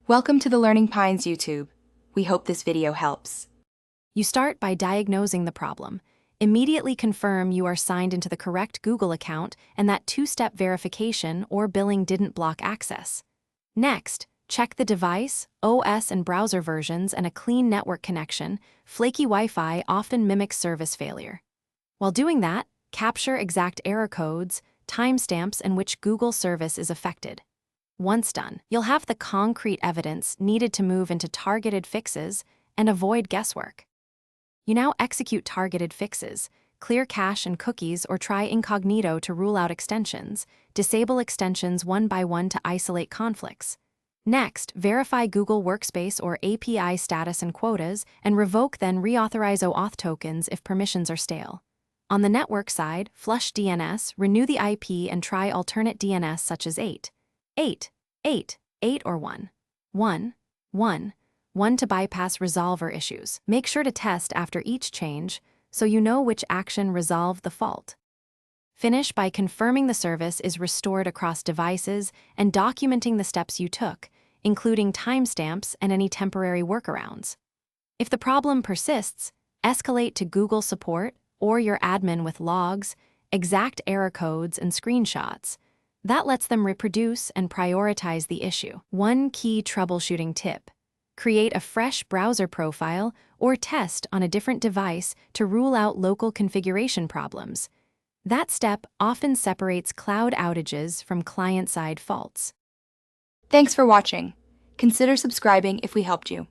Welcome to the Learning Pines YouTube. We hope this video helps. You start by diagnosing the problem. Immediately confirm you are signed into the correct Google account and that two-step verification or billing didn't block access. Next, check the device, OS and browser versions, and a clean network connection. Flaky Wi-Fi often mimics service failure. While doing that, capture exact error codes, timestamps, and which Google service is affected. Once done, you'll have the concrete evidence needed to move into targeted fixes and avoid guesswork. You now execute targeted fixes, clear cache and cookies, or try incognito to rule out extensions, disable extensions one by one to isolate conflicts. Next, verify Google Workspace or API status and quotas, and revoke then reauthorize OAuth tokens if permissions are stale. On the network side, flush DNS, renew the IP, and try alternate DNS such as 8, 8 or 1, 1, 1, 1 to bypass resolver issues. Make sure to test after each change so you know which action resolved the fault. Finish by confirming the service is restored across devices and documenting the steps you took, including timestamps and any temporary workarounds. If the problem persists, escalate to Google support or your admin with logs, exact error codes, and screenshots. That lets them reproduce and prioritize the issue. One key troubleshooting tip: create a fresh browser profile or test on a different device to rule out local configuration problems. That step often separates cloud outages from client-side faults. Thanks for watching. Consider subscribing if we helped you.